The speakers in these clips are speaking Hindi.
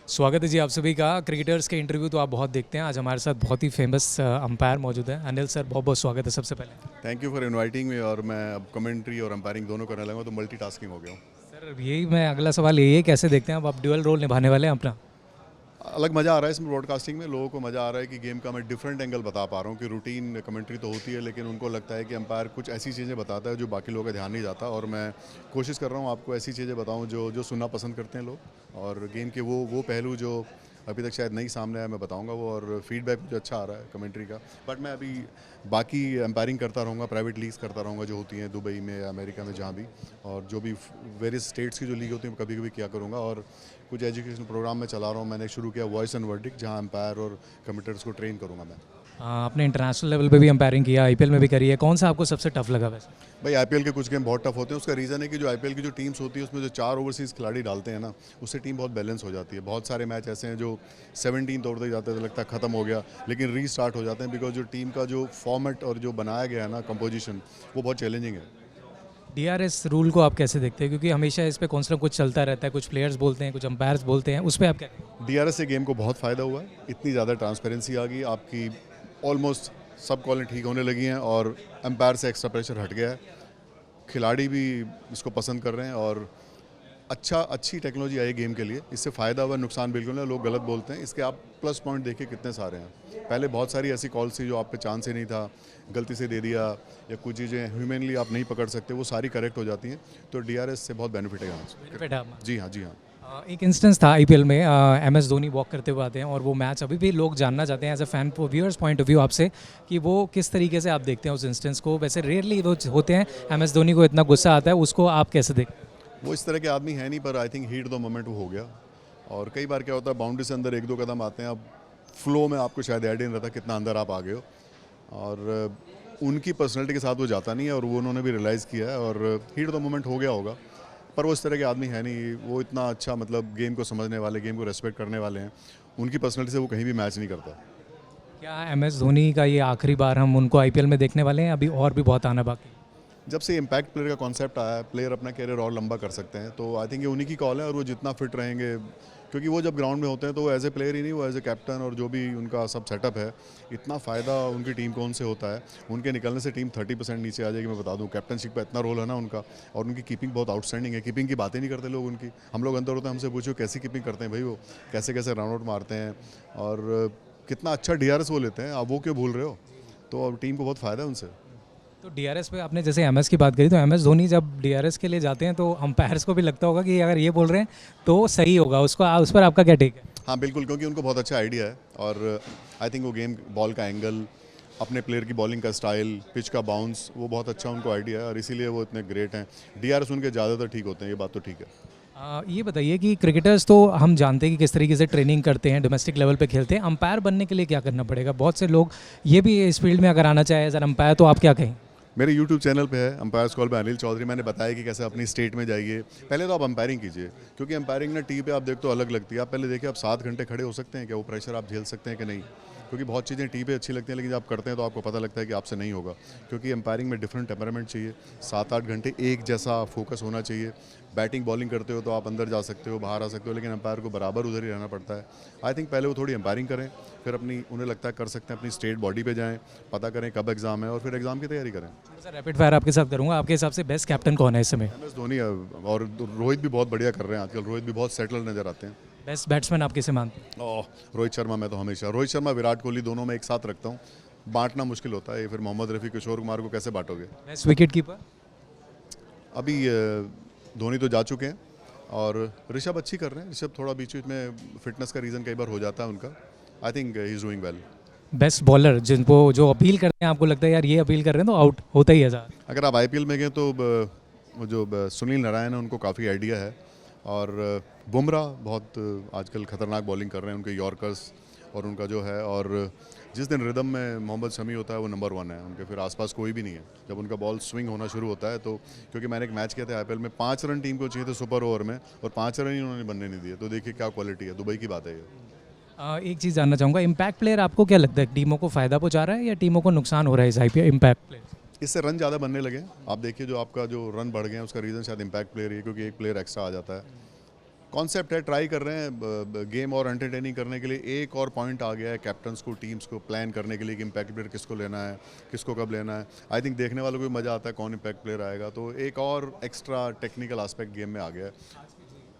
स्वागत है जी आप सभी का। क्रिकेटर्स के इंटरव्यू तो आप बहुत देखते हैं। आज हमारे साथ बहुत ही फेमस अंपायर मौजूद है। अनिल सर, बहुत बहुत स्वागत है सबसे पहले। Thank you for inviting me. और मैं अब कमेंट्री और अंपायरिंग दोनों करने लगा, तो मल्टीटास्किंग हो गया हूँ। सर यही मैं अगला सवाल यही है, कैसे देखते हैं आप ड्यूअल रोल निभाने वाले हैं अपना? अलग मज़ा आ रहा है इसमें ब्रॉडकास्टिंग में। लोगों को मज़ा आ रहा है कि गेम का मैं डिफरेंट एंगल बता पा रहा हूँ। कि रूटीन कमेंट्री तो होती है, लेकिन उनको लगता है कि अंपायर कुछ ऐसी चीज़ें बताता है जो बाकी लोगों का ध्यान नहीं जाता। और मैं कोशिश कर रहा हूँ आपको ऐसी चीज़ें बताऊँ जो जो सुनना पसंद करते हैं लोग। और गेम के वो पहलू जो अभी तक शायद नहीं सामने आया, मैं बताऊंगा वो। और फीडबैक जो अच्छा आ रहा है कमेंट्री का। बट मैं अभी बाकी एम्पायरिंग करता रहूँगा, प्राइवेट लीग्स करता रहूँगा जो होती हैं दुबई में या अमेरिका में, जहाँ भी। और जो भी वेरियस स्टेट्स की जो लीग होती है कभी कभी किया करूँगा। और कुछ एजुकेशन प्रोग्राम में चला रहा हूँ। मैंने शुरू किया वॉइस एंड वर्डिक्ट, जहाँ एम्पायर और कमेंटर्स को ट्रेन करूँगा मैं। आपने इंटरनेशनल लेवल पे भी अंपायरिंग किया, आईपीएल में भी करी है। कौन सा आपको सबसे टफ लगा वैसे? भाई आईपीएल के कुछ गेम बहुत टफ होते हैं। उसका रीज़न है कि जो आईपीएल की जो टीम्स होती है उसमें जो 4 ओवरसीज़ खिलाड़ी डालते हैं ना, उससे टीम बहुत बैलेंस हो जाती है। बहुत सारे मैच ऐसे हैं जो 17 तोड़ते जाते हैं तो लगता है ख़त्म हो गया, लेकिन रीस्टार्ट हो जाते हैं। बिकॉज जो टीम का जो फॉर्मेट और जो बनाया गया है ना कंपोजिशन, वो बहुत चैलेंजिंग है। डीआरएस रूल को आप कैसे देखते हैं, क्योंकि हमेशा इस पे कुछ ना कुछ चलता रहता है, कुछ प्लेयर्स बोलते हैं, कुछ अंपायर्स बोलते हैं, उस पर आप क्या कहेंगे? डीआरएस से गेम को बहुत फ़ायदा हुआ है। इतनी ज़्यादा ट्रांसपेरेंसी आ गई, आपकी ऑलमोस्ट सब कॉलें ठीक होने लगी हैं। और एम्पायर से एक्स्ट्रा प्रेशर हट गया है। खिलाड़ी भी इसको पसंद कर रहे हैं। और अच्छी टेक्नोलॉजी आई है गेम के लिए। इससे फ़ायदा हुआ, नुकसान बिल्कुल नहीं। लोग गलत बोलते हैं, इसके आप प्लस पॉइंट देखिए कितने सारे हैं। पहले बहुत सारी ऐसी कॉल्स थी जो आप पे चांस ही नहीं था, गलती से दे दिया, या कुछ चीज़ें ह्यूमनली आप नहीं पकड़ सकते, वो सारी करेक्ट हो जाती हैं। तो डीआरएस से बहुत बेनिफिट है यहाँ से। बेनिफिट है आपका? जी हाँ, जी हाँ। एक इंस्टेंस था आईपीएल में, एमएस धोनी वॉक करते हुए आते हैं और वो मैच अभी भी लोग जानना चाहते हैं as a fan viewers point of view आपसे, कि वो किस तरीके से आप देखते हैं उस इंस्टेंस को। वैसे रेयरली वो होते हैं, एमएस धोनी को इतना गुस्सा आता है, उसको आप कैसे देखते हैं? वो इस तरह के आदमी है नहीं, पर I think heat the moment वो हो गया। और कई बार क्या होता है, बाउंड्री से अंदर 1-2 कदम आते हैं, अब फ्लो में आपको शायद आइडिया नहीं रहता कितना अंदर आप आ गए हो। और उनकी पर्सनैलिटी के साथ वो जाता नहीं है, और वो उन्होंने भी रियलाइज़ किया है। और हीट द मोमेंट हो गया होगा। पर वो इस तरह के आदमी है नहीं। वो इतना अच्छा, मतलब गेम को समझने वाले, गेम को रेस्पेक्ट करने वाले हैं। उनकी पर्सनैलिटी से वो कहीं भी मैच नहीं करता। क्या एमएस धोनी का ये आखिरी बार हम उनको आईपीएल में देखने वाले हैं, अभी और भी बहुत आना बाकी? जब से इम्पैक्ट प्लेयर का कॉन्सेप्ट आया है, प्लेयर अपना कैरियर और लंबा कर सकते हैं, तो आई थिंक ये उन्हीं की कॉल है। और वो जितना फिट रहेंगे, क्योंकि वो जब ग्राउंड में होते हैं तो वो एज ए प्लेयर ही नहीं, वो एज ए कैप्टन और जो भी उनका सब सेटअप है, इतना फ़ायदा उनकी टीम को उनसे होता है। उनके निकलने से टीम 30% नीचे आ जाएगी, मैं बता दूं। कैप्टनशिप का इतना रोल है ना उनका। और उनकी कीपिंग बहुत आउटस्टैंडिंग है। कीपिंग की बातें नहीं करते लोग उनकी। हम लोग अंदर होते हैं, हमसे पूछो कैसी कीपिंग करते हैं भाई, वो कैसे कैसे रन आउट मारते हैं, और कितना अच्छा डीआरएस वो लेते हैं। आप वो क्यों भूल रहे हो? तो अब टीम को बहुत फ़ायदा है उनसे। तो डीआरएस पे आपने जैसे एमएस की बात करी, तो एमएस धोनी जब डीआरएस के लिए जाते हैं तो अंपायर्स को भी लगता होगा कि अगर ये बोल रहे हैं तो सही होगा, उसको उस पर आपका क्या टेक है? हाँ बिल्कुल, क्योंकि उनको बहुत अच्छा आइडिया है। और आई थिंक वो गेम, बॉल का एंगल, अपने प्लेयर की बॉलिंग का स्टाइल, पिच का बाउंस, वो बहुत अच्छा उनको आइडिया है। और इसीलिए वो इतने ग्रेट हैं। डीआरएस उनके ज़्यादातर ठीक होते हैं, ये बात तो ठीक है। ये बताइए कि क्रिकेटर्स तो हम जानते हैं कि किस तरीके से ट्रेनिंग करते हैं, डोमेस्टिक लेवल पे खेलते हैं। अंपायर बनने के लिए क्या करना पड़ेगा? बहुत से लोग ये भी इस फील्ड में अगर आना चाहे एज एन अंपायर, तो आप क्या कहें? मेरे यूट्यूब चैनल पे है अंपायर्स कॉल पे अनिल चौधरी। मैंने बताया कि कैसे अपनी स्टेट में जाइए। पहले तो आप अंपायरिंग कीजिए, क्योंकि अंपायरिंग ना टी पे आप देखते हो अलग लगती है। आप पहले देखिए, आप 7 घंटे खड़े हो सकते हैं क्या? वो प्रेशर आप झेल सकते हैं कि नहीं? क्योंकि बहुत चीज़ें टी पे अच्छी लगती हैं, लेकिन जब आप करते हैं तो आपको पता लगता है कि आपसे नहीं होगा। क्योंकि अंपायरिंग में डिफरेंट टेम्परामेंट चाहिए। 7-8 घंटे एक जैसा फोकस होना चाहिए। बैटिंग बॉलिंग करते हो तो आप अंदर जा सकते हो, बाहर आ सकते हो, लेकिन अंपायर को बराबर उधर ही रहना पड़ता है। आई थिंक पहले वो थोड़ी अंपायरिंग करें, फिर अपनी, उन्हें लगता है कर सकते हैं, अपनी स्टेट बॉडी पे जाएं, पता करें कब एग्ज़ाम है, और फिर एग्ज़ाम की तैयारी करें। सर रैपिड फायर आपके साथ करूंगा। आपके हिसाब से बेस्ट कैप्टन कौन है इस समय? एम एस धोनी है। और रोहित भी बहुत बढ़िया कर रहे हैं आजकल। रोहित भी बहुत सेटल नज़र आते हैं। बेस्ट बैट्समैन आप किसे मानते हैं? ओह, रोहित शर्मा। मैं तो हमेशा रोहित शर्मा, विराट कोहली, दोनों में एक साथ रखता हूँ। बांटना मुश्किल होता है। फिर मोहम्मद रफ़ी, किशोर कुमार को कैसे बांटोगे? Best wicket keeper? अभी धोनी तो जा चुके हैं। और ऋषभ अच्छी कर रहे हैं। ऋषभ थोड़ा बीच बीच में फिटनेस का रीज़न कई बार हो जाता है उनका। I think he is doing well. Best bowler जिनको जो अपील करते हैं, आपको लगता है यार ये अपील कर रहे हैं तो आउट होता ही है ज़्यादा? अगर आप आईपीएल में गए तो वो जो सुनील नारायण है, उनको काफ़ी आइडिया है। और बुमराह बहुत आजकल खतरनाक बॉलिंग कर रहे हैं। उनके यॉर्कर्स और उनका जो है, और जिस दिन रिदम में मोहम्मद शमी होता है वो नंबर 1 है। उनके फिर आसपास कोई भी नहीं है जब उनका बॉल स्विंग होना शुरू होता है। तो क्योंकि मैंने एक मैच किया था आईपीएल में, 5 रन टीम को चाहिए थे सुपर ओवर में, और 5 रन ही उन्होंने बनने नहीं दिए। तो देखिए क्या क्वालिटी है, दुबई की बात है ये। एक चीज़ जानना चाहूँगा, इम्पैक्ट प्लेयर आपको क्या लगता है, टीमों को फ़ायदा पहुँचा रहा है या टीमों को नुकसान हो रहा है इस आईपीएल इम्पैक्ट प्लेयर? इससे रन ज़्यादा बनने लगे। आप देखिए, जो आपका जो रन बढ़ गए हैं उसका रीज़न शायद इम्पैक्ट प्लेयर ही है, क्योंकि एक प्लेयर एक्स्ट्रा आ जाता है। कॉन्सेप्ट है, ट्राई कर रहे हैं गेम और एंटरटेनिंग करने के लिए। एक और पॉइंट आ गया है कैप्टन्स को, टीम्स को प्लान करने के लिए कि इम्पैक्ट प्लेयर किसको लेना है, किसको कब लेना है। आई थिंक देखने वालों को भी मज़ा आता है कौन इम्पैक्ट प्लेयर आएगा, तो एक और एक्स्ट्रा टेक्निकल आस्पेक्ट गेम में आ गया है।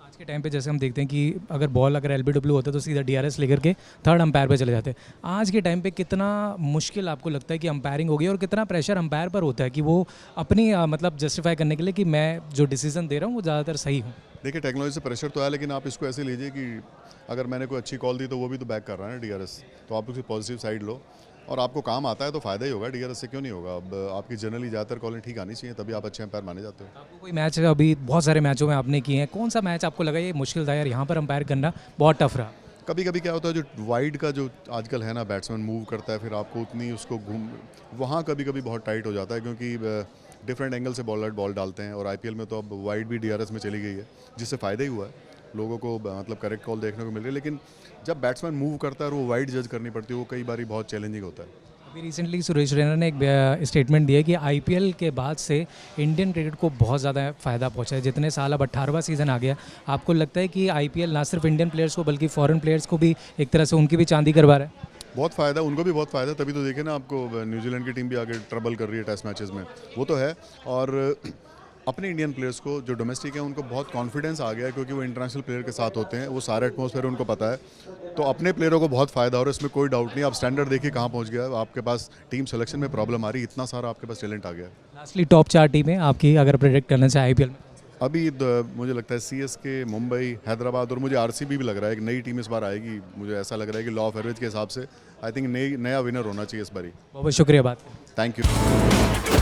आज के टाइम पे जैसे हम देखते हैं कि अगर बॉल अगर एलबीडब्ल्यू होता है तो सीधा डीआरएस लेकर के थर्ड अंपायर पे चले जाते हैं। आज के टाइम पे कितना मुश्किल आपको लगता है कि अंपायरिंग होगी और कितना प्रेशर अंपायर पर होता है कि वो अपनी मतलब जस्टिफाई करने के लिए कि मैं जो डिसीजन दे रहा हूँ वो ज़्यादातर सही हूँ। देखिए टेक्नोलॉजी से प्रेशर तो है, लेकिन आप इसको ऐसे लीजिए कि अगर मैंने कोई अच्छी कॉल दी तो वो भी तो बैक कर रहा है ना डीआरएस, तो आप उसकी पॉजिटिव साइड लो और आपको काम आता है तो फ़ायदा ही होगा। डीआरएस से क्यों नहीं होगा? अब आपकी जनरली ज़्यादातर कॉलें ठीक आनी चाहिए, तभी आप अच्छे अंपायर माने जाते हो। आपको कोई मैच अभी बहुत सारे मैचों में आपने किए हैं, कौन सा मैच आपको लगा ये मुश्किल था यार, यहाँ पर अंपायर करना बहुत टफ रहा? कभी कभी क्या होता है, जो वाइड का जो आजकल है ना, बैट्समैन मूव करता है, फिर आपको उतनी उसको घूम, वहाँ कभी कभी बहुत टाइट हो जाता है क्योंकि डिफरेंट एंगल से बॉलर बॉल डालते हैं। और आईपीएल में तो अब वाइड भी डीआरएस में चली गई है, जिससे फ़ायदा ही हुआ है लोगों को, मतलब करेक्ट कॉल देखने को मिल रही है। लेकिन जब बैट्समैन मूव करता है और वो वाइड जज करनी पड़ती है, वो कई बार बहुत चैलेंजिंग होता है। अभी रिसेंटली सुरेश रैना ने एक स्टेटमेंट दिया कि आईपीएल के बाद से इंडियन क्रिकेट को बहुत ज़्यादा फ़ायदा पहुंचा है। जितने साल, अब 18वां सीज़न आ गया, आपको लगता है कि आईपीएल ना सिर्फ इंडियन प्लेयर्स को बल्कि फॉरेन प्लेयर्स को भी एक तरह से उनकी भी चांदी करवा रहा है? बहुत फ़ायदा, उनको भी बहुत फ़ायदा, तभी तो देखे ना आपको न्यूजीलैंड की टीम भी आगे ट्रबल कर रही है टेस्ट मैचेस में, वो तो है। और अपने इंडियन प्लेयर्स को जो डोमेस्टिक है उनको बहुत कॉन्फिडेंस आ गया है क्योंकि वो इंटरनेशनल प्लेयर के साथ होते हैं, वो सारे एटमॉस्फेयर उनको पता है, तो अपने प्लेयरों को बहुत फ़ायदा हो रहा है, इसमें कोई डाउट नहीं। आप स्टैंडर्ड देखिए कहाँ पहुँच गया है, आपके पास टीम सिलेक्शन में प्रॉब्लम आ रही है, इतना सारा आपके पास टैलेंट आ गया है। लास्टली टॉप 4 टीमें आपकी अगर प्रेडिक्ट करना चाहे आईपीएल में? अभी मुझे लगता है सीएसके, मुंबई, हैदराबाद और मुझे आरसीबी भी लग रहा है, एक नई टीम इस बार आएगी। मुझे ऐसा लग रहा है कि लॉ ऑफ एवरेज के हिसाब से आई थिंक नया विनर होना चाहिए इस बारी। बहुत बहुत शुक्रिया बात। Thank you.